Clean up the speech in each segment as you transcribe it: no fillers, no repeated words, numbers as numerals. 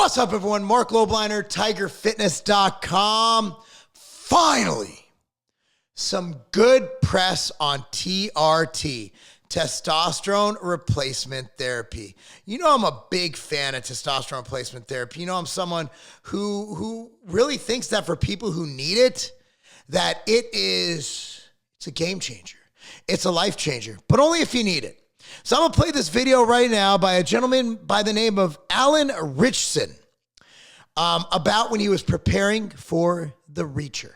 What's up, everyone? Marc Lobliner, tigerfitness.com. Finally, some good press on TRT, testosterone replacement therapy. You know I'm a big fan of testosterone replacement therapy. You know I'm someone who really thinks that for people who need it, that it's a game changer. It's a life changer, but only if you need it. So I'm going to play this video right now by a gentleman by the name of Ritchson about when he was preparing for the Reacher.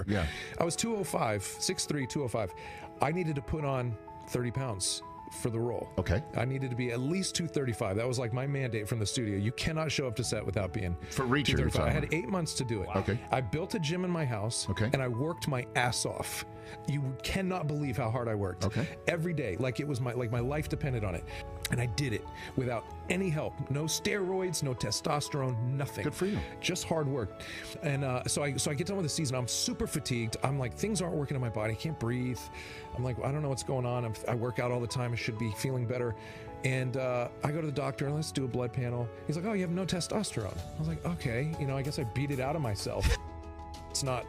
Yeah. I was 205, 6'3", 205. I needed to put on 30 pounds for the role. Okay. I needed to be at least 235. That was like my mandate from the studio. You cannot show up to set without being For Reacher, 235. I had 8 months to do it. Okay. I built a gym in my house. Okay. And I worked my ass off. You cannot believe how hard I worked. Okay. Every day, like it was my life depended on it. And I did it without any help. No steroids, no testosterone, nothing. Good for you. Just hard work. And so I get done with the season. I'm super fatigued. I'm like, things aren't working in my body. I can't breathe. I'm like, I don't know what's going on. I work out all the time. I should be feeling better. And I go to the doctor and let's do a blood panel. He's like, oh, you have no testosterone. I was like, okay, I guess I beat it out of myself. I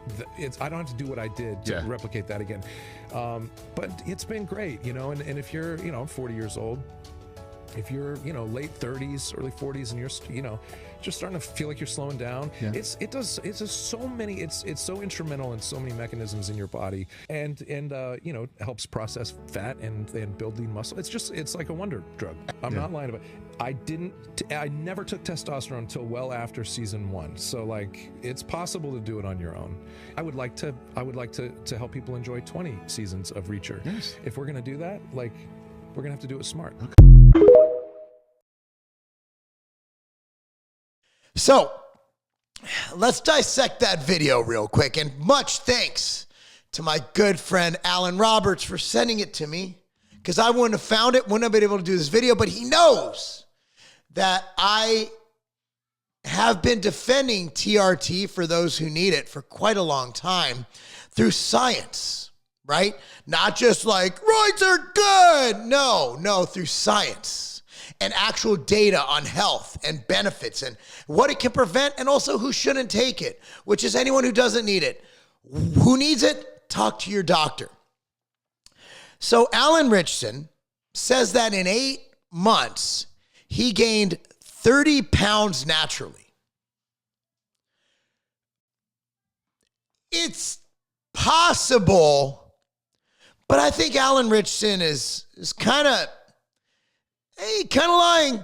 don't have to do what I did to replicate that again. But it's been great, and if you're, I'm 40 years old. If you're, late 30s, early 40s, and you're, just starting to feel like you're slowing down, it's so instrumental in so many mechanisms in your body, and helps process fat and build lean muscle. It's like a wonder drug. I'm not lying about it. I never took testosterone until well after season 1. So like, it's possible to do it on your own. I would like to help people enjoy 20 seasons of Reacher. Yes. If we're gonna do that, like, we're gonna have to do it smart. Okay. So let's dissect that video real quick. And much thanks to my good friend Alan Roberts for sending it to me, because I wouldn't have found it, wouldn't have been able to do this video, but he knows that I have been defending TRT for those who need it for quite a long time through science, right? Not just like, roids are good. No, through science and actual data on health and benefits and what it can prevent, and also who shouldn't take it, which is anyone who doesn't need it. Who needs it? Talk to your doctor. So Alan Ritchson says that in 8 months, he gained 30 pounds naturally. It's possible, but I think Alan Ritchson is kind of lying.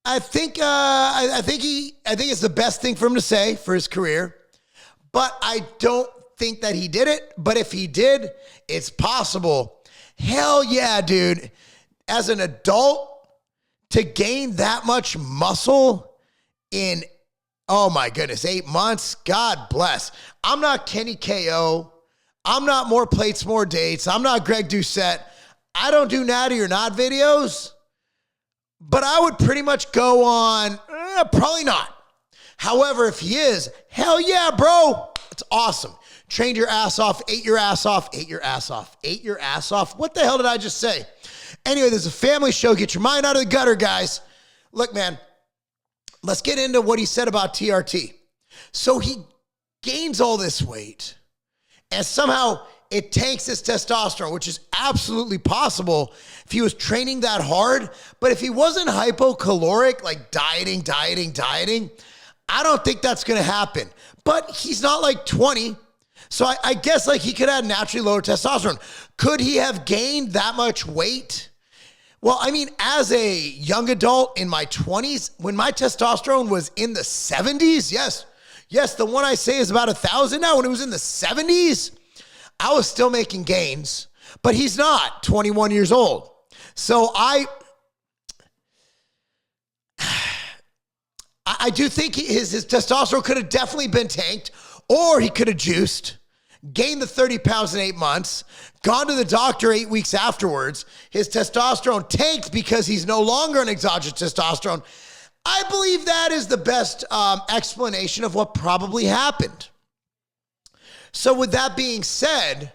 I think it's the best thing for him to say for his career, but I don't think that he did it. But if he did, it's possible. Hell yeah, dude. As an adult, to gain that much muscle in, oh my goodness, 8 months, God bless. I'm not Kenny KO. I'm not More Plates, More Dates. I'm not Greg Doucette. I don't do natty or not videos, but I would pretty much go on, probably not. However, if he is, hell yeah, bro. It's awesome. Trained your ass off, ate your ass off, ate your ass off, ate your ass off. What the hell did I just say? Anyway, there's a family show. Get your mind out of the gutter, guys. Look, man, let's get into what he said about TRT. So he gains all this weight, and somehow it tanks his testosterone, which is absolutely possible if he was training that hard. But if he wasn't hypocaloric, like dieting, I don't think that's going to happen. But he's not like 20. So I guess like he could have naturally lower testosterone. Could he have gained that much weight? Well, I mean, as a young adult in my 20s, when my testosterone was in the 70s, yes, the one I say is about 1,000 now. When it was in the 70s, I was still making gains, but he's not 21 years old. So I do think his testosterone could have definitely been tanked, or he could have juiced, gained the 30 pounds in 8 months, gone to the doctor 8 weeks afterwards. His testosterone tanked because he's no longer on exogenous testosterone. I believe that is the best explanation of what probably happened. So with that being said,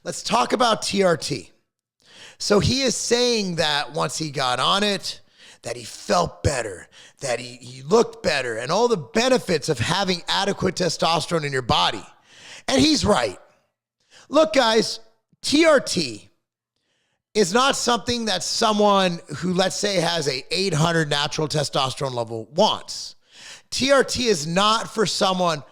let's talk about TRT. So he is saying that once he got on it, that he felt better, that he looked better, and all the benefits of having adequate testosterone in your body. And he's right. Look, guys, TRT is not something that someone who, let's say, has a 800 natural testosterone level wants. TRT is not for someone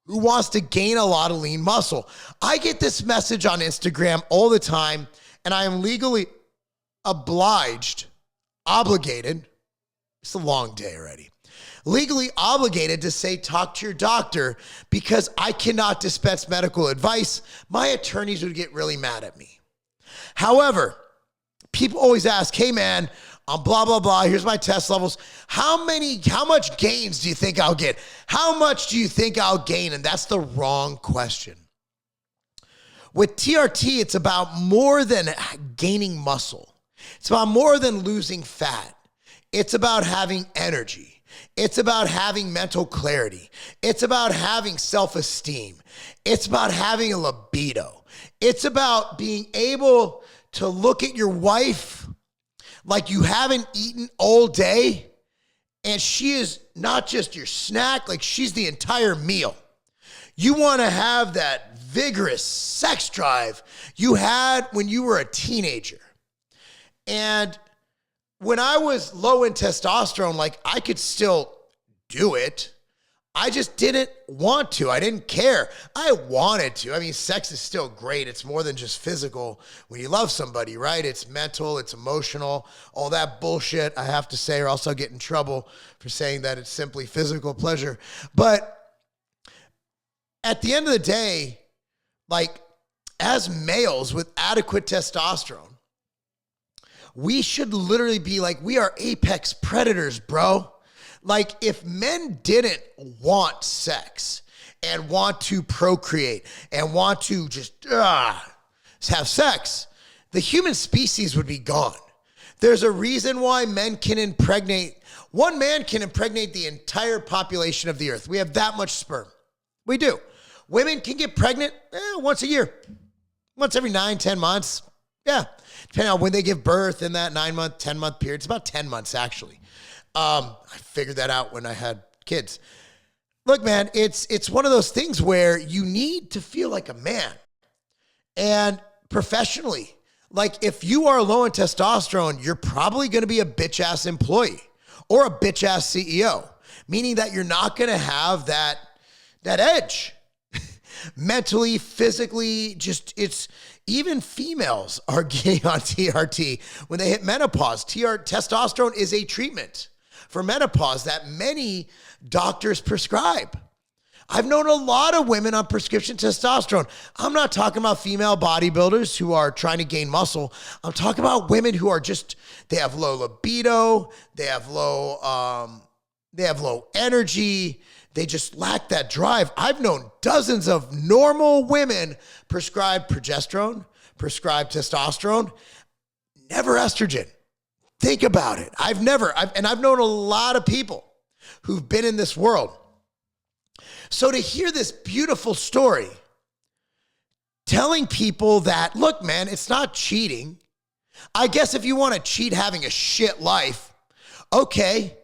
who wants to gain a lot of lean muscle. I get this message on Instagram all the time, and I am legally obligated, it's a long day already, legally obligated to say, talk to your doctor, because I cannot dispense medical advice. My attorneys would get really mad at me. However, people always ask, hey man, I'm blah, blah, blah, here's my test levels. How much gains do you think I'll get? How much do you think I'll gain? And that's the wrong question. With TRT, it's about more than gaining muscle. It's about more than losing fat. It's about having energy. It's about having mental clarity. It's about having self-esteem. It's about having a libido. It's about being able to look at your wife like you haven't eaten all day, and she is not just your snack, like she's the entire meal. You want to have that vigorous sex drive you had when you were a teenager. And when I was low in testosterone, like I could still do it. I just didn't want to. I didn't care. I wanted to. I mean, sex is still great. It's more than just physical when you love somebody, right? It's mental, it's emotional, all that bullshit, I have to say, or else I'll get in trouble for saying that it's simply physical pleasure. But at the end of the day, like as males with adequate testosterone, we should literally be like, we are apex predators, bro. Like if men didn't want sex and want to procreate and want to just have sex, the human species would be gone. There's a reason why men can impregnate, one man can impregnate the entire population of the earth. We have that much sperm. We do. Women can get pregnant once a year, once every 9-10 months. Yeah, depending on when they give birth in that 9-month, 10-month period. It's about 10 months actually. I figured that out when I had kids. Look, man, it's one of those things where you need to feel like a man. And professionally, like if you are low in testosterone, you're probably going to be a bitch-ass employee or a bitch-ass CEO, meaning that you're not going to have that edge. Mentally, physically, just it's even females are getting on TRT when they hit menopause. Testosterone is a treatment for menopause that many doctors prescribe. I've known a lot of women on prescription testosterone. I'm not talking about female bodybuilders who are trying to gain muscle. I'm talking about women who are just, they have low libido, they have low energy, they just lack that drive. I've known dozens of normal women prescribe progesterone, prescribe testosterone, never estrogen. Think about it. I've known a lot of people who've been in this world. So to hear this beautiful story, telling people that, look, man, it's not cheating. I guess if you want to cheat having a shit life, okay.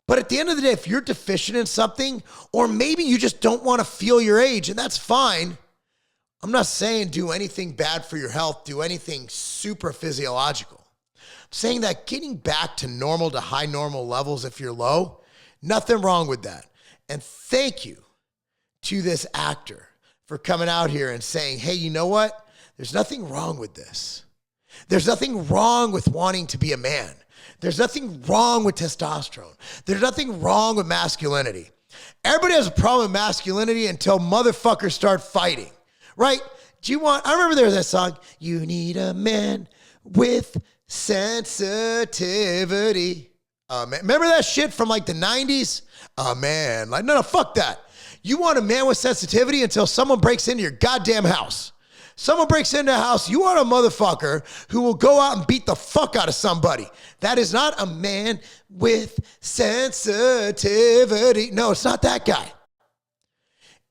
But at the end of the day, if you're deficient in something, or maybe you just don't want to feel your age, and that's fine. I'm not saying do anything bad for your health, do anything super physiological. I'm saying that getting back to normal to high normal levels if you're low, nothing wrong with that. And thank you to this actor for coming out here and saying, hey, you know what? There's nothing wrong with this. There's nothing wrong with wanting to be a man. There's nothing wrong with testosterone. There's nothing wrong with masculinity. Everybody has a problem with masculinity until motherfuckers start fighting, right? I remember there was that song, you need a man with sensitivity. Remember that shit from like the 90s? Oh man, like no, fuck that. You want a man with sensitivity until someone breaks into your goddamn house. Someone breaks into a house, you want a motherfucker who will go out and beat the fuck out of somebody. That is not a man with sensitivity. No, it's not that guy.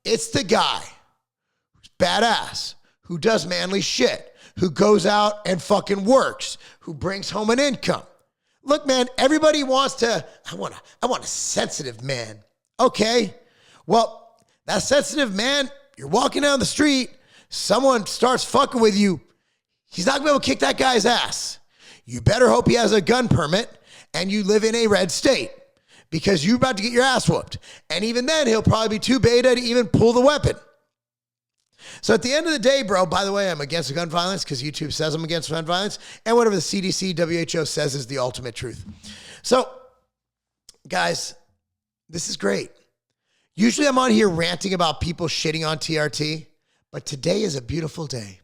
It's the guy who's badass, who does manly shit, who goes out and fucking works, who brings home an income. Look, man, everybody wants to, I want a sensitive man. Okay. Well, that sensitive man, you're walking down the street, someone starts fucking with you. He's not gonna be able to kick that guy's ass. You better hope he has a gun permit and you live in a red state because you're about to get your ass whooped. And even then, he'll probably be too beta to even pull the weapon. So at the end of the day, bro, by the way, I'm against gun violence because YouTube says I'm against gun violence, and whatever the CDC, WHO says is the ultimate truth. So, guys, this is great. Usually I'm on here ranting about people shitting on TRT, but today is a beautiful day.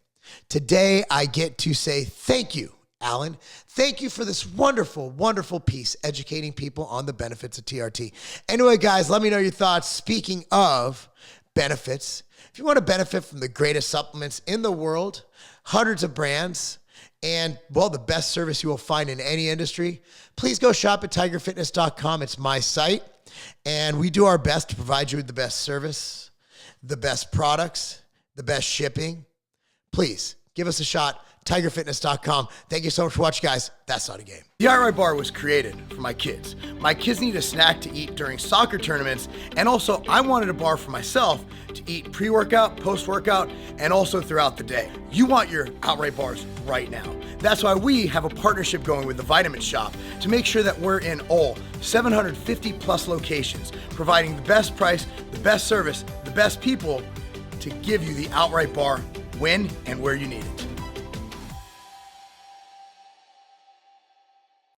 Today I get to say thank you, Alan. Thank you for this wonderful, wonderful piece educating people on the benefits of TRT. Anyway, guys, let me know your thoughts. Speaking of benefits, if you want to benefit from the greatest supplements in the world, hundreds of brands, and, well, the best service you will find in any industry, please go shop at tigerfitness.com. It's my site, and we do our best to provide you with the best service, the best products, the best shipping. Please give us a shot. tigerfitness.com. Thank you so much for watching, guys. That's not a game. The outright bar was created for my kids. My kids need a snack to eat during soccer tournaments, and also I wanted a bar for myself to eat pre-workout, post-workout, and also throughout the day. You want your outright bars right now. That's why we have a partnership going with the Vitamin Shop to make sure that we're in all 750 plus locations, providing the best price, the best service, the best people to give you the outright bar when and where you need it.